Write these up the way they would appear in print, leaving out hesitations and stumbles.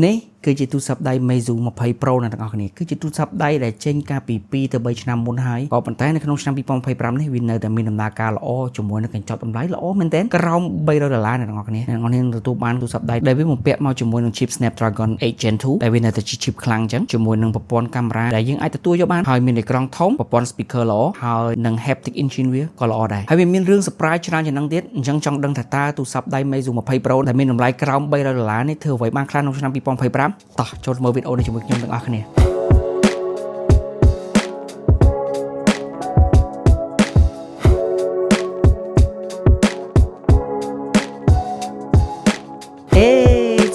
នេះគឺជាទូរស័ព្ទដៃ Meizu 20 Pro ណាទាំងអស់គ្នាគឺជាទូរស័ព្ទដៃដែលចេញកាលពី2ទៅ3ឆ្នាំមុនហើយក៏ប៉ុន្តែនៅក្នុងឆ្នាំ2025នេះវានៅតែមានដំណើរការល្អជាមួយនឹងកញ្ចប់តម្លៃល្អមែនទែនក្រោម$300ណាទាំងអស់គ្នាអ្នកនរគ្នានឹងទទួលបានទូរស័ព្ទដៃដែលវាបំពាក់មកជាមួយនឹង chip Snapdragon 8 Gen 2ដែលវានៅតែជា chip ខ្លាំងអញ្ចឹងជាមួយនឹងប្រព័ន្ធកាមេរ៉ាដែលយើងអាចទទួលយកបានហើយមានអេក្រង់ធំប្រព័ន្ធ speaker ល្អហើយនឹង haptic engine វាក៏ល្អដែរហើយវាមានរឿង surprise ច្រើនជាងនឹងទៀតអញ្ចឹងចង់ដឹងថាតើទូរស័ព្ទដៃ Meizu 20 Pro ដែលមានតម្លៃក្រោម$300នេះធ្វើអ្វីបានខ្លះក្នុងឆ្នាំ2025តោះចូលមើលវីដេអូនេះជាមួយខ្ញុំទាំងអស់គ្នា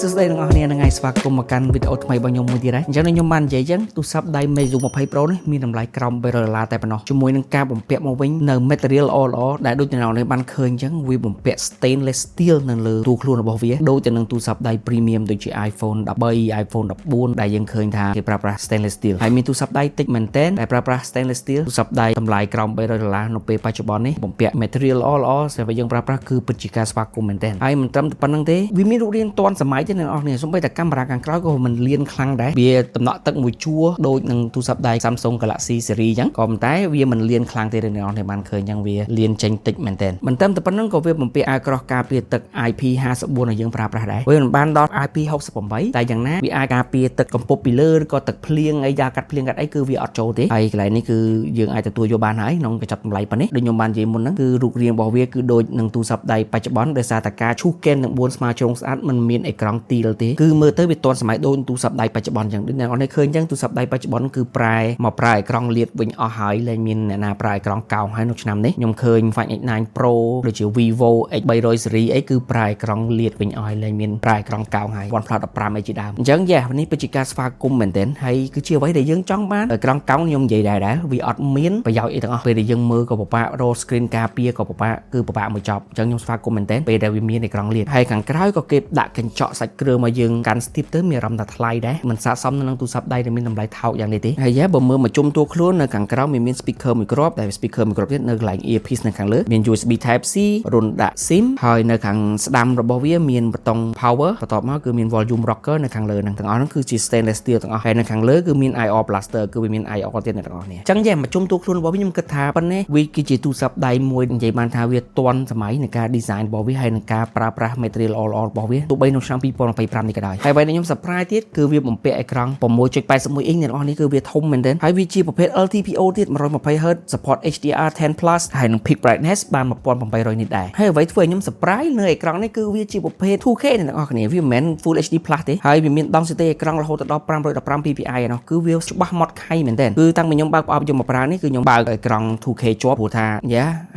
សួស្តីទាំងអស់គ្នាថ្ងៃស្វាគមន៍មកកាន់វីដេអូថ្មីរបស់ខ្ញុំមួយទៀតហើយអញ្ចឹងខ្ញុំបាននិយាយអញ្ចឹងទូរស័ព្ទដៃ Meizu 20 Pro នេះមានតម្លៃក្រោម$300តែប៉ុណ្ណោះជាមួយនឹងការបំពាក់មកវិញនៅ material ល្អៗដែលដូចតែអ្នកបានឃើញអញ្ចឹងវាបំពាក់ stainless steel នៅលើតួខ្លួនរបស់វាដូចទៅនឹងទូរស័ព្ទដៃ premium ដូចជា iPhone 13 iPhone 14ដែលយើងឃើញថាគេប្រើប្រាស់ stainless steel ហើយមានទូរស័ព្ទដៃតិចមែនទែនដែលប្រើប្រាស់ stainless steel ទូរស័ព្ទដៃតម្លៃក្រោម$300នៅពេលបច្ចុប្បន្ននេះបំពាក់ material ល្អៗសម្រាប់យើងប្រើប្រាស់គឺពិតជាការស្វាគមន៍មែនទែនហើយមិនត្រឹមតែប៉ុណ្្នឹងទេវាមានរូបរាងទាន់សម័យទេអ្នកនរគ្នាសូម្បីតែកាមេរ៉ាខាងក្រោយក៏មិនលៀនខ្លាំងដែរវាតំណក់ទឹកមួយជួរដូចនឹងទូរស័ព្ទដៃ Samsung Galaxy Series អញ្ចឹងក៏ប៉ុន្តែវាមិនលៀនខ្លាំងទេអ្នកនរគ្នាបានឃើញអញ្ចឹងវាលៀនចេញតិចមែនទែនមិនត្រឹមតែប៉ុណ្្នឹងក៏វាបំពាក់អាវក្រោះការពារទឹក IP54 ឲ្យយើងប្រើប្រាស់ដែរវាមិនបានដល់ IP68 តែយ៉ាងណាវាអាចការពារទឹកកំពប់ពីលើឬក៏ទឹកភ្លៀងអីយ៉ាងកាត់ភ្លៀងកាត់អីគឺវាអត់ចូលទេហើយកន្លែងនេះគឺយើងអាចទទួលយកបានហើយក្នុងកញ្ចប់តម្លៃប៉ុណ្នេះដូចខ្ញុំបាននិយាយមុនហ្នឹងគឺរូបរាងរបស់វាគឺដូចនឹងទូរស័ព្ទដៃបច្ចុប្បន្នដោយសារតែការឈូសកេនទាំង4ស្មើជ្រុងស្អាតមិនមានអេក្រង់ទីលទេគឺមើលទៅវាទាន់សម័យដូចទូរស័ព្ទដៃបច្ចុប្បន្នអញ្ចឹងដូចអ្នកនរឃើញអញ្ចឹងទូរស័ព្ទដៃបច្ចុប្បន្នគឺប្រែមកប្រើអេក្រង់លាតវិញអស់ហើយលែងមានអ្នកណាប្រើអេក្រង់កោងហើយនៅឆ្នាំនេះខ្ញុំឃើញ Find X9 Pro ដូចជា Vivo X300 series អីគឺប្រើអេក្រង់លាតវិញអស់ហើយលែងមានប្រើអេក្រង់កោងហើយ OnePlus 15អីជាដើមអញ្ចឹងនេះពិតជាការស្វាគមន៍មែនទែនហើយគឺជាអ្វីដែលយើងចង់បានអេក្រង់កោងខ្ញុំនិយាយដែរវាអត់មានប្រយោជន៍អីទាំងអស់ពេលដែលយើងមើលក៏ពិបាក roll screen ការពារក៏ពិបាកគឺពិបាកមួយចប់អញ្ចឹងខ្ញុំស្វាគមន៍មែនទែនពេលដែលវាមានអេក្រង់លាតហើយខាងក្រោយក៏គេដាក់កញ្ចក់សាច់គ្រឿងមកយើងកាន់ Steve ទៅមានអារម្មណ៍ថាថ្លៃដែរមិនស័ក្តិសមនឹងទូរស័ព្ទដៃដែលមានតម្លៃថោកយ៉ាងនេះទេហើយបើមើលមកជុំតួខ្លួននៅខាងក្រោមមាន speaker មួយគ្រាប់ដែល speaker មួយគ្រាប់ទៀតនៅកន្លែង earpiece នៅខាងលើមាន USB Type C រុនដាក់ SIM ហើយនៅខាងស្ដាំរបស់វាមានប៊ូតុង power បន្ទាប់មកគឺមាន volume rocker នៅខាងលើហ្នឹងទាំងអស់ហ្នឹងគឺជា stainless steel ទាំងអស់ហើយនៅខាងលើគឺមាន IR blaster គឺវាមាន IR ទៀតអ្នកទាំងអស់គ្នាអញ្ចឹងមកជុំតួខ្លួនរបស់វាខ្ញុំគិតថាប៉ុណ្ណេះវាគឺជាទូរស័ព្ទដៃមួយនិយាយបានថាវាទាន់សម័យនៃការ design របស់វាហើយនឹងការប្រើប្រាស់ material ល្អៗរបស់វាទោះបីនៅឆ្នាំ2025នេះក៏ដោយហើយអ្វីដែលខ្ញុំ surprise ទៀតគឺវាបំពាក់អេក្រង់ 6.81 អ៊ីងអ្នកនរនេះគឺវាធំមែនទែនហើយវាជាប្រភេទ LTPO ទៀត 120Hz support HDR 10+ ហើយនឹង peak brightness បាន 1800 nit ដែរហើយអ្វីធ្វើឲ្យខ្ញុំ surprise នៅអេក្រង់នេះគឺវាជាប្រភេទ 2K អ្នកនរគ្នាវាមិនមែន Full HD+ ទេហើយវាមាន density អេក្រង់រហូតដល់515 ppi ឯនោះគឺវាច្បាស់ម៉ត់ខៃមែនទែនគឺតាំងពីខ្ញុំបើកប្រអប់យកមកប្រើនេះគឺខ្ញុំបើកអេក្រង់ 2K ជាប់ព្រោះថា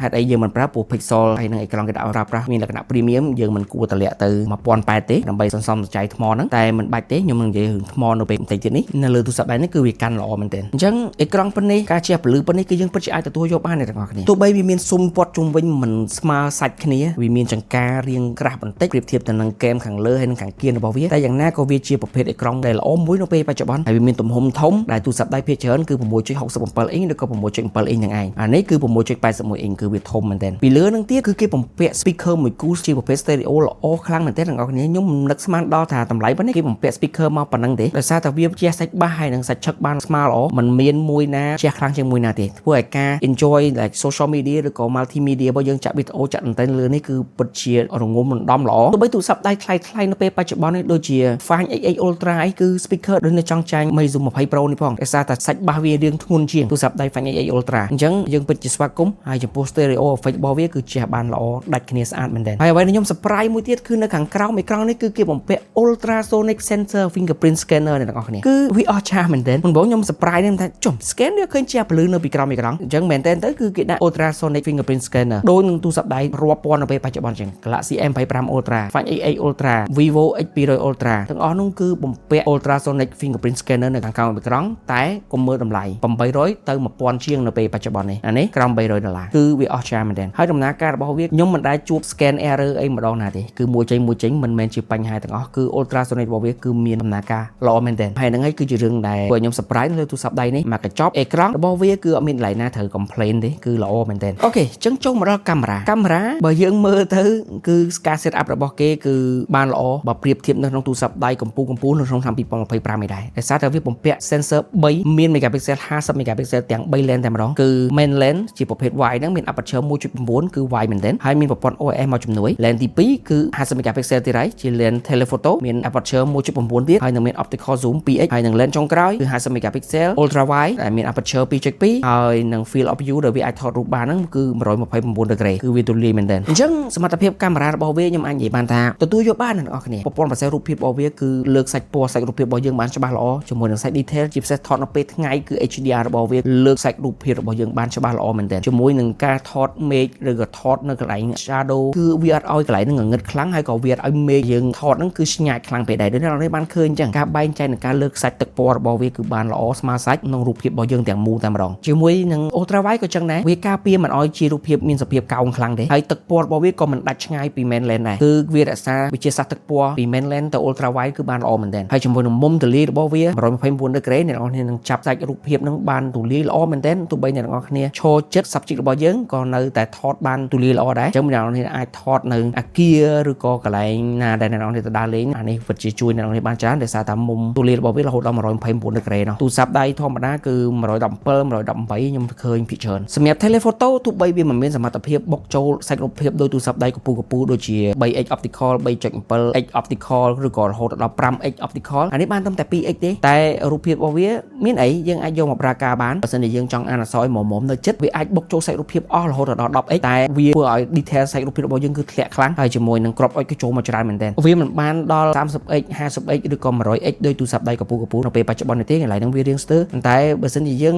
ហេតុអីយើងមិនប្រើព្រោះ pixel ហើយនឹងអេក្រង់គេដាក់ប្រើប្រាស់មានលក្ខណៈ premium យើងមិនគួរតម្លាក់ទៅ 1080 ទេដើម្បីសន្សំសំចៃថ្មហ្នឹងតែមិនបាច់ទេខ្ញុំនឹងនិយាយរឿងថ្មនៅពេលបន្តិចទៀតនេះនៅលើទូរស័ព្ទដៃនេះគឺវាកាន់ល្អមែនទែនអញ្ចឹងអេក្រង់ប៉ុណ្នេះការជះពលឺប៉ុណ្នេះគឺយើងពិតជាអាចទទួលយកបានទាំងអស់គ្នាទោះបីវាមានស៊ុមព័ទ្ធជុំវិញមិនស្មើសាច់គ្នាវាមានចង្ការរាងក្រាស់បន្តិចប្រៀបធៀបទៅនឹងគែមខាងលើហើយនឹងខាងគៀនរបស់វាតែយ៉ាងណាក៏វាជាប្រភេទអេក្រង់ដែលល្អមួយនៅពេលបច្ចុប្បន្នហើយវាមានទំហំធំដែលទូរស័ព្ទដៃភាគច្រើនគឺ 6.67 អ៊ីងឬក៏ 6.7 អ៊ីងហ្នឹងឯងអានេះគឺ 6.81 អ៊ីងគឺវាធំមែនទែនពីលើនឹងទៀតគឺគេបំពាក់ speaker មួយគូជាប្រភេទ stereo ល្អខ្លាំងមែនទែនទាំងអស់គ្នាខ្ញុំនឹកស្មានដល់ថាតម្លៃប៉ុណ្នេះគេបំពាក់ speaker មកប៉ុណ្ណឹងទេដោយសារតែវាជះសាច់បាសហើយនឹងសាច់ឆឹកបានស្មើល្អមិនមានមួយណាជះខ្លាំងជាងមួយណាទេធ្វើឲ្យការ enjoy like social media ឬក៏ multimedia របស់យើងចាក់វីដេអូចាក់តន្ត្រីលើនេះគឺពិតជារងំរំដំល្អទោះបីទូរស័ព្ទដៃថ្លៃនៅពេលបច្ចុប្បន្ននេះដូចជា Find X8 Ultra អីគឺ speaker ដូចនៅចង់ចាញ់ Meizu 20 Pro នេះផងដោយសារតែសាច់បាសវារាងធ្ងន់ជាងទូរស័ព្ទដៃ Find X8 Ultra អញ្ចឹងយើងពិតជាស្វាគមន៍ហើយចំពោះ stereo effect របស់វាគឺជះបានល្អដាច់គ្នាស្អាតមែនទែនហើយអ្វីដែលខ្ញុំ surprise មួយទៀតគឺនៅខាងក្រោមអេក្រង់នេះគឺគេបំពាក់ ultrasonic sensor fingerprint scanner អ្នកទាំងអស់គ្នាគឺវាអស្ចារ្យមែនទែនមុនបងខ្ញុំ surprise នឹងថាចុះ scan វាឃើញជាពលឺនៅពីក្រោមអេក្រង់អញ្ចឹងមែនទែនទៅគឺគេដាក់ ultrasonic fingerprint scanner ដូចនឹងទូរស័ព្ទដៃរាប់ពាន់នៅពេលបច្ចុប្បន្នអញ្ចឹង Galaxy M25 Ultra Find X8 Ultra Vivo X200 Ultra ទាំងអស់នោះគឺបំពាក់ ultrasonic fingerprint scanner នៅខាងក្រោមអេក្រង់តែកុំមើលតម្លៃ800ទៅ1000ជាងនៅពេលបច្ចុប្បន្ននេះអានេះក្រោម$300គឺវាអស្ចារ្យមែនទែនហើយដំណើរការរបស់វាខ្ញុំមិនដែលជួប scan error អីម្ដងណាទេគឺមួយចេញមិនមែនជាបញ្ហាទាំង ទាំងអស់គឺ ultrasonic របស់វាគឺមានដំណើរការល្អមែនទែនហើយហ្នឹងហើយគឺជារឿងដែលពួកខ្ញុំ surprise លើទូរស័ព្ទដៃនេះមកកញ្ចប់អេក្រង់របស់វាគឺអត់មានកន្លែងណាត្រូវ complain ទេគឺល្អមែនទែនអូខេអញ្ចឹងចូលមកដល់កាមេរ៉ាបើយើងមើលទៅគឺការ set up របស់គេគឺបានល្អបើប្រៀបធៀបនៅក្នុងទូរស័ព្ទដៃកម្ពុជានៅក្នុងឆ្នាំ2025នេះដែរដោយសារតែវាបំពាក់ sensor 3មាន megapixel 50 megapixel ទាំង 3 lens តែម្ដងគឺ main lens ជាប្រភេទ wide ហ្នឹងមាន aperture 1.9 គឺ wide មែនទែនហើយមានប្រព័ន្ធ OIS មកជំនួយ lens ទី2គឺ50 megapixel ទៀតហើយជា lens telephoto មាន aperture 1.9 ទៀតហើយនឹងមាន optical zoom 2x ហើយនឹង lens ចុងក្រោយគឺ50 megapixel ultra wide ដែលមាន aperture 2.2 ហើយនឹង field of view ដែលវាអាចថតរូបបានហ្នឹងគឺ129 degree គឺវាទូលាយមែនទែនអញ្ចឹងសមត្ថភាពកាមេរ៉ារបស់វាខ្ញុំអាចនិយាយបានថាទទួលយកបានអ្នកនរគ្នាប្រព័ន្ធបន្សែងរូបភាពរបស់វាគឺលើកសាច់ពណ៌សាច់រូបភាពរបស់យើងបានច្បាស់ល្អជាមួយនឹងសាច់ detail ជាពិសេសថតនៅពេលថ្ងៃគឺ HDR របស់វាលើកសាច់រូបភាពរបស់យើងបានច្បាស់ល្អមែនទែនជាមួយនឹងការថតមេឃឬក៏ថតនៅកន្លែង shadow គឺវាអត់ឲ្យកន្លែងហ្នឹងងឹតខ្លាំងហើយក៏វាអត់ឲ្យមេឃយើងថតហ្នឹងគឺស្ញាច់ខ្លាំងពេកដែរដូចអ្នកនរបានឃើញអញ្ចឹងការបែងចែកនឹងការលើកសាច់ទឹកពណ៌របស់វាគឺបានល្អស្មើសាច់ក្នុងរូបភាពរបស់យើងទាំងមូលតែម្ដងជាមួយនឹង ultra wide ក៏ចឹងដែរវាការពារមិនឲ្យជារូបភាពមានសភាពកោងខ្លាំងទេហើយទឹកពណ៌របស់វាក៏មិនដាច់ឆ្ងាយពី main lens ដែរគឺវារក្សាវិជាសាស្ត្រទឹកពណ៌ពី main lens ទៅ ultra wide គឺបានល្អមែនទែនហើយជាមួយនឹងមុំទូលាយរបស់វា129 degree អ្នកនរគ្នានឹងចាប់សាច់រូបភាពនឹងបានទូលាយល្អមែនទែនទោះបីអ្នកនរគ្នាឈរចិត្ត subject របស់យើងក៏នៅតែថតបានទូលាយល្អដែរអញ្ចឹងអ្នកនរគ្នាអាចថតនៅអាគារឬក៏កន្លែងណាដែលអ្នកនរគ្នាទៅដើរលេងអានេះវិទ្យាជួយអ្នកនរគ្នាបានច្រើនដោយសារតែមុំទូលាយរបស់វារហូតដល់129 degree នោះទូរស័ព្ទដៃធម្មតាគឺ117 118ខ្ញុំឃើញភាគច្រើនសម្រាប់ telephoto ទោះបីវាមិនមានសមត្ថភាពបុកចូលសាច់រូបភាពដោយទូរស័ព្ទដៃកម្ពុជាដូចជា 3x optical 3.7x optical ឬក៏រហូតដល់ 5x optical អានេះបានតែ 2x ទេតែរូបភាពរបស់វាមានអីយើងអាចយកមកប្រើការបានបើសិនជាយើងចង់អានអក្សរមុំនៅចិត្តវាអាចបុកចូលសាច់រូបភាពអស់រហូតដល់ 10x តែវាធ្វើឲ្យ detail សាច់រូបភាពរបស់យើងគឺធ្លាក់ខ្លាំងហើយជាមួយនឹង crop edge គឺចូលមកច្រើនមែនទែនវាមិនបានដល់ 30x 50x ឬក៏ 100x ដោយទូរស័ព្ទដៃកម្ពុជានៅពេលបច្ចុប្បន្ននេះទេកន្លែងហ្នឹងវារៀងស្ទើរតែបើសិនជាយើង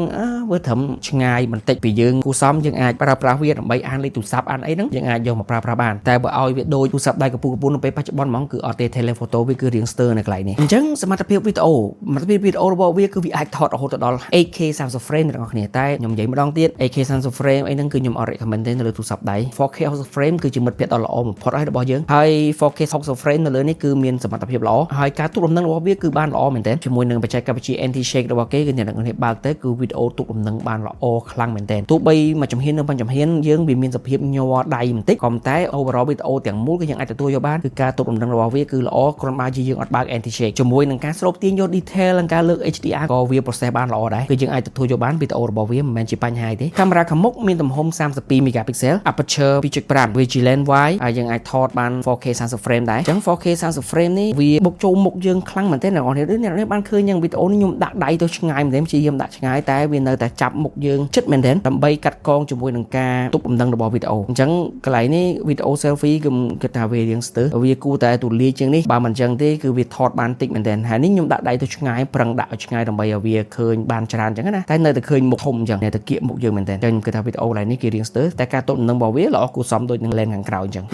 វាត្រឹមឆ្ងាយបន្តិចពីយើងគូសំយើងអាចប្រើប្រាស់វាដើម្បីអានលេខទូរស័ព្ទអានអីហ្នឹងយើងអាចយកមកប្រើប្រាស់បានតែបើឲ្យវាដូចទូរស័ព្ទដៃកម្ពុជានៅពេលបច្ចុប្បន្នហ្មងគឺអត់ទេ telephoto វាគឺរៀងស្ទើរនៅកន្លែងនេះអញ្ចឹងសមត្ថភាពវីដេអូរបស់វាគឺវាអាចថតរហូតដល់ 8K 30 frame អ្នកនរគ្នាតែខ្ញុំនិយាយម្ដងទៀត 8K 30 frame អីហ្នឹងគឺខ្ញុំអត់ recommend ទេនៅលើទូរស័ព្ទដៃ 4K 60 frame គឺជាមិត្តភក្តិដ៏ល្អបំផុតហើយរបស់យើងហើយ 4K 60 frame នៅលើនេះគឺមានសមត្ថភាពល្អហើយការទូលំនឹងរបស់វាគឺបានល្អមែនទែនជាមួយនឹងបច្ចេកវិទ្យា anti shake របស់គេគឺអ្នកនរគ្នាបើកទៅគឺវីដេអូទូលំនឹងបានល្អខ្លាំងមែនទែនទោះបីមួយចំហៀននៅបញ្ចំហៀនយើងវាមានសភាពញ័រដៃបន្តិចក៏តែ overall វីដេអូទាំងមូលគឺយើងអាចទទួលយកបានគឺការទូលំនឹងរបស់វាគឺល្អគ្រាន់បើជាយើងអត់បើក anti shake ជាមួយនឹងការស្រូបទាញយក detail និងការលើក HDR ក៏វា process បានល្អដែរគឺយើងអាចទទួលយកបានវីដេអូរបស់វាមិនមែនជាបញ្ហាទេកាមេរ៉ាខាងមុខមានទំហំ32 megapixel aperture 2.5 vigilant wide ហើយយើងអាចថតបាន 4K 30 frame ដែរអញ្ចឹង 4K 30 frame នេះវាបុកចូលមុខយើងខ្លាំងមែនទែនអ្នកនរគ្នាបានឃើញយ៉ាងវីដេអូនេះខ្ញុំដាក់ដៃទៅឆ្ងាយមែនទែនព្យាយាមដាក់ឆ្ងាយតែវានៅតែចាប់មុខយើងជិតមែនទែនដើម្បីកាត់កងជាមួយនឹងការទប់លំនឹងរបស់វីដេអូអញ្ចឹងកន្លែងនេះវីដេអូ selfie គឺគិតថាវារៀងស្ទើរវាគួរតែទូលាយជាងនេះបើមិនអញ្ចឹងទេគឺវាថតបានតិចមែនទែនហើយនេះខ្ញុំដាក់ដៃទៅឆ្ងាយប្រឹងដាក់ឲ្យឆ្ងាយដើម្បីឲ្យវាឃើញបានច្រើនអញ្ចឹងណាតែនៅតែឃើញមុខធំអញ្ចឹងនៅតែគៀកមុខយើងមែនទែនអញ្ចឹងខ្ញុំគិតថាវីដេអូកន្លែងនេះគេរៀងស្ទើរតែការទប់លំនឹងរបស់វាល្អគួរសមដូចនឹង lens ខាងក្រោយអញ្ចឹង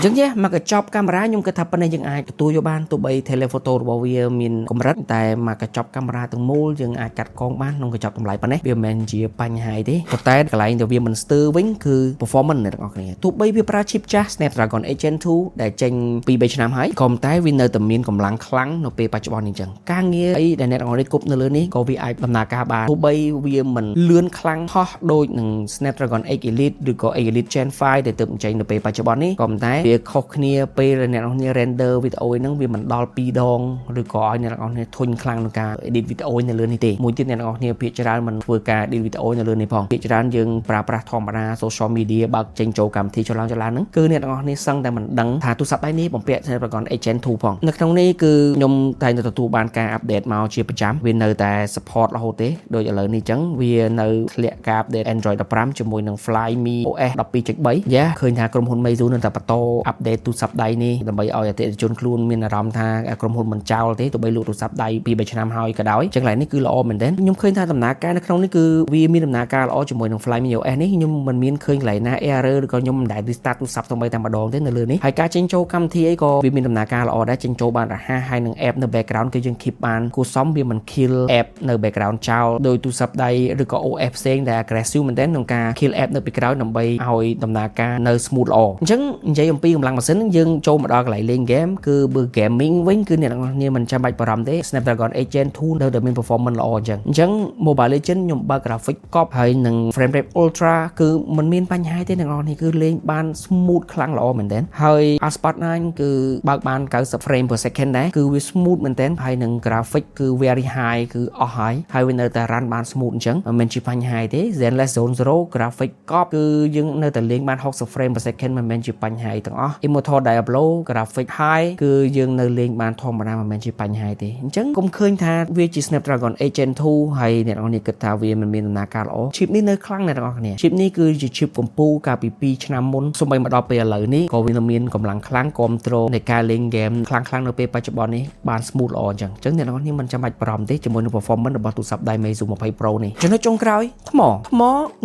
មកកញ្ចប់កាមេរ៉ាខ្ញុំគិតថាប៉ុណ្ណេះយើងអាចទទួលយកបានទោះបី telephoto របស់វាមានកម្រិតតែមកកញ្ចប់កាមេរ៉ាទាំងមូលយើងអាចកាត់កងបានក្នុងកញ្ចប់តម្លៃប៉ុណ្ណេះវាមិនមែនជាបញ្ហាទេប៉ុន្តែកន្លែងដែលវាមិនស្ទើរវិញគឺ performance អ្នកទាំងអស់គ្នាទោះបីវាប្រើ chip ចាស់ Snapdragon 8 Gen 2ដែលចេញ2-3 ឆ្នាំហើយក៏តែវានៅតែមានកម្លាំងខ្លាំងនៅពេលបច្ចុប្បន្ននេះអញ្ចឹងការងារអីដែលអ្នកទាំងអស់គ្នាគប់នៅលើនេះក៏វាអាចដំណើរការបានទោះបីវាមិនលឿនខ្លាំងហោះដូចនឹង Snapdragon 8 Elite ឬក៏ 8 Elite Gen 5ដែលទើបចេញនៅពេលបច្ចុប្បន្ននេះក៏តែវាខុសគ្នាពេលអ្នកទាំងអស់គ្នា render វីដេអូហ្នឹងវាមិនដល់2ដងឬក៏ឲ្យអ្នកទាំងអស់គ្នាធុញខ្លាំងក្នុងការ edit វីដេអូនៅលើនេះទេមួយទៀតអ្នកទាំងអស់គ្នាភាគច្រើនមិនធ្វើការ edit វីដេអូនៅលើនេះផងភាគច្រើនយើងប្រើប្រាស់ធម្មតា social media បើកចេញចូលកម្មវិធីចលហ្នឹងគឺអ្នកទាំងអស់គ្នាសឹងតែមិនដឹងថាទូរស័ព្ទដៃនេះបំពាក់ Snapdragon 8 Gen 2ផងនៅក្នុងនេះគឺខ្ញុំតែងតែទទួលបានការ update មកជាប្រចាំវានៅតែ support រហូតទេដូចឥឡូវនេះអញ្ចឹងវានៅធ្លាក់ការ update Android 15ជាមួយនឹង Flyme OS 12.3 យ៉ាឃើញថាក្រុមហ៊ុន Meizu នៅតែបន្ត update ទូរស័ព្ទដៃនេះដើម្បីឲ្យអតិថិជនខ្លួនមានអារម្មណ៍ថាក្រុមហ៊ុនមិនចោលទេទោះបីលក់ទូរស័ព្ទដៃ 2-3 ឆ្នាំហើយក៏ដោយចឹងឡើយនេះគឺល្អមែនទែនខ្ញុំឃើញថាដំណើរការនៅក្នុងនេះគឺវាមានដំណើរការល្អជាមួយនឹង Flyme OS នេះខ្ញុំមិនមានឃើញកន្លែងណា error ឬក៏ខ្ញុំមិនដែល restart ទូរស័ព្ទតែម្ដងទេនៅលើនេះហើយការចេញចូលកម្មវិធីអីក៏វាមានដំណើរការល្អដែរចេញចូលបានរហ័សហើយនឹង app នៅ background គឺយើង keep បានគួរសមវាមិន kill app នៅ background ចោលដោយទូរស័ព្ទដៃឬក៏ OS ផ្សេងដែល aggressive មែនទែនក្នុងការ kill app នៅពីក្រោយដើម្បីឲ្យដំណើរការនៅ smooth ល្អអញ្ចឹងនិយាយអំពីកម្លាំងម៉ាស៊ីនយើងចូលមកដល់កន្លែងលេង game គឺបើ gaming វិញគឺអ្នកទាំងអស់គ្នាមិនចាំបាច់បារម្ភទេ Snapdragon 8 Gen 2 នៅតែមាន performance ល្អអញ្ចឹង Mobile Legends ខ្ញុំបើក graphic កប់ហើយនឹង frame rate ultra គឺមិនមានបញ្ហាទេអ្នកទាំងអស់គ្នាគឺលេងបាន smooth ខ្លាំងល្អមែនទែនហើយ Asphalt 9 គឺបើកបាន90 frame per second ដែរគឺវា smooth មែនទែនហើយនឹង graphic គឺ very high គឺអស់ហើយវានៅតែ run បាន smooth អញ្ចឹងមិនមែនជាបញ្ហាទេ Zenless Zone Zero graphic កប់គឺយើងនៅតែលេងបាន60 frame per second មិនមែនជាបញ្ហាទាំងអស់ Immortal Diablo graphic high គឺយើងនៅលេងបានធម្មតាមិនមែនជាបញ្ហាទេអញ្ចឹងកុំឃើញថាវាជា Snapdragon 8 Gen 2ហើយអ្នកនរគ្នាគិតថាវាមិនមានដំណើរការល្អ chip នេះនៅខ្លាំងអ្នកនរគ្នា chip នេះគឺជា chip កម្ពុជាកាលពី2ឆ្នាំមុនសូម្បីមកដល់ពេលឥឡូវនេះក៏វាមានកម្លាំងខ្លាំងគ្រប់គ្រងនៃការលេង game ខ្លាំងនៅពេលបច្ចុប្បន្ននេះបាន smooth ល្អអញ្ចឹងអ្នកនរគ្នាមិនចាំបាច់បារម្ភទេជាមួយនឹង performance របស់ទូរស័ព្ទដៃ Meizu 20 Pro នេះចំណុចចុងក្រោយថ្ម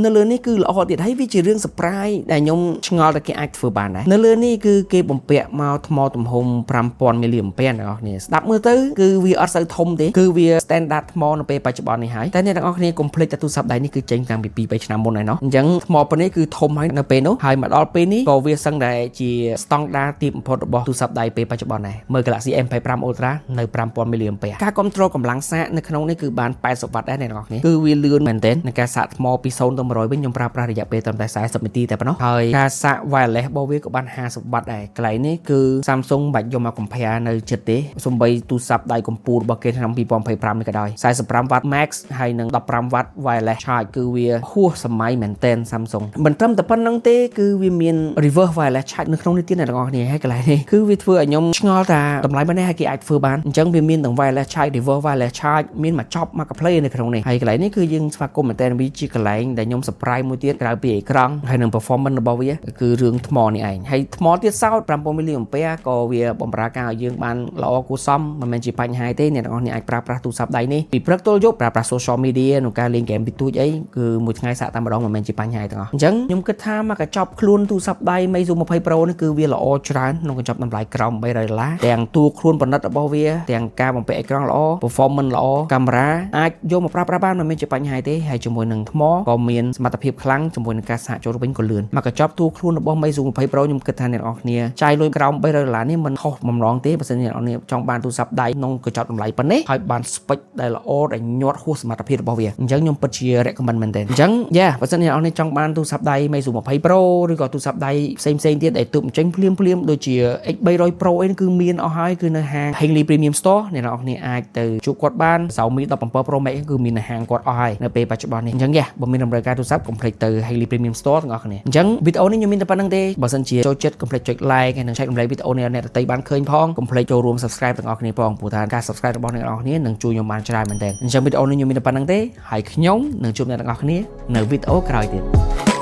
នៅលើនេះគឺល្អទៀតហើយវាជារឿង surprise ដែលខ្ញុំឆ្ងល់តែគេអាចធ្វើបានដែរនៅលើនេះគឺគេបំពាក់មកថ្មទំហំ 5000 mAh អ្នកនរគ្នាស្ដាប់មើលទៅគឺវាអត់សូវធំទេគឺវា standard ថ្មនៅពេលបច្ចុប្បន្ននេះហើយតែអ្នកទាំងអស់គ្នាកុំភ្លេចថាទូរស័ព្ទដៃនេះគឺចេញតាំងពី 2-3 ឆ្នាំមុនហើយអញ្ចឹងថ្មប៉ុណ្នេះគឺធំហើយនៅពេលនោះហើយមកដល់ពេលនេះក៏វាសឹងតែជា standard ទាបបំផុតរបស់ទូរស័ព្ទដៃពេលបច្ចុប្បន្នដែរមើល Galaxy M25 Ultra នៅ 5000 mAh ការគ្រប់គ្រងកម្លាំងសាកនៅក្នុងនេះគឺបាន 80W ដែរអ្នកទាំងអស់គ្នាគឺវាលឿនមែនទែនในការសាកថ្មពី0ទៅ100វិញខ្ញុំប្រើប្រាស់រយៈពេលត្រឹមតែ40នាទីតែប៉ុណ្ណោះហើយការសាក wireless របស់វាក៏បាន 50W ដែរកន្លែងនេះគឺ Samsung បាច់យកមក compare នៅចិត្តទេសូម្បីទូរស័ព្ទដៃកម្ពុជារបស់គេឆ្នាំ2025នេះក៏ដោយ 45W max ហើយនឹង 15W wireless charge គឺវាហួសសម័យមែនទែន Samsung មិនត្រឹមតែប៉ុណ្្នឹងទេគឺវាមាន reverse wireless charge នៅក្នុងនេះទៀតអ្នកទាំងអស់គ្នាហើយកន្លែងនេះគឺវាធ្វើឲ្យខ្ញុំឆ្ងល់ថាតម្លៃប៉ុណ្ណេះហើយគេអាចធ្វើបានអញ្ចឹងវាមានទាំង wireless charge reverse wireless charge មានមកចប់មក play នៅក្នុងនេះហើយកន្លែងនេះគឺយើងស្វាគមន៍មែនទែនវាជាកន្លែងដែលខ្ញុំ surprise មួយទៀតក្រៅពីអេក្រង់ហើយនឹង performance របស់វាគឺរឿងថ្មនេះឯងហើយថ្មទៀតសោត 5000 mAh ក៏វាបម្រើការឲ្យយើងបានល្អគួរសមមិនមែនជាបញ្ហាទេអ្នកទាំងអស់គ្នាអាចប្រើប្រាស់ទូរស័ព្ទដៃនេះពីព្រឹកទល់យប់ប្រើប្រាស់ social media ក្នុងការលេង game ពីទូចអីគឺមួយថ្ងៃសាកតែម្ដងមិនមែនជាបញ្ហាទាំងអស់អញ្ចឹងខ្ញុំគិតថាមកកញ្ចប់ខ្លួនទូរស័ព្ទដៃ Meizu 20 Pro នេះគឺវាល្អច្រើនក្នុងកញ្ចប់តម្លៃក្រោម$300ទាំងតួខ្លួនប្រណិតរបស់វាទាំងការបំពាក់អេក្រង់ល្អ performance ល្អកាមេរ៉ាអាចយកមកប្រើប្រាស់បានមិនមែនជាបញ្ហាទេហើយជាមួយនឹងថ្មក៏មានសមត្ថភាពខ្លាំងជាមួយនឹងការសហចូលវិញក៏លឿនមកកញ្ចប់តួខ្លួនរបស់ Meizu 20 Pro ខ្ញុំគិតថាអ្នកនរគ្នាចាយលុយក្រោម$300នេះមិនខុសបំណងទេបើសិនជាអ្នកនរគ្នាចង់បានទូរស័ព្ទដៃក្នុងកញ្ចប់តម្លៃប៉ុណ្ណេះហើយបាន spec ដែលល្អដែលញាត់ហួសសមត្ថភាពរបស់វាអញ្ចឹងខ្ញុំពិតជា recommend មែនទែនអញ្ចឹងបើសិនជាអ្នកនរគ្នាចង់បានទូរស័ព្ទដៃ Meizu 20 Pro ឬក៏ទូរស័ព្ទដៃផ្សេងទៀតដែលទើបចេញភ្លាមដូចជា X300 Pro អីគឺមានអស់ហើយគឺនៅហាង Henley Premium Store អ្នកនរគ្នាអាចទៅជួបគាត់បាន Xiaomi 17 Pro Max គឺមាននៅហាងគាត់អស់ហើយនៅពេលបច្ចុប្បន្ននេះអញ្ចឹងបើមានតម្រូវការទូរស័ព្ទកុំភ្លេចទៅ Henley Premium Store ទាំងអស់គ្នាអញ្ចឹងវីដេអូនេះខ្ញុំមានតែប៉ុណ្្នឹងទេបើសិនជាចូលចិត្តកុំភ្លេចចុច like ហើយនិងចែករំលែកវីដេអូនេះឲ្យអ្នកដទៃបានឃើញផងកុំភ្លេចចូលរួម subscribe ទាំងអស់គ្នាផងព្រោះថាការ subscribe របស់អ្នកទាំងអស់គ្នានឹងជួយខ្ញុំបានច្រើនមែនទែនអញ្ចឹងវីដេអូនេះខ្ញុំមានតែប៉ុណ្្នឹងទេហើយខ្ញុំនឹងជួបអ្នកទាំងអស់គ្នានៅវីដេអូក្រោយទៀត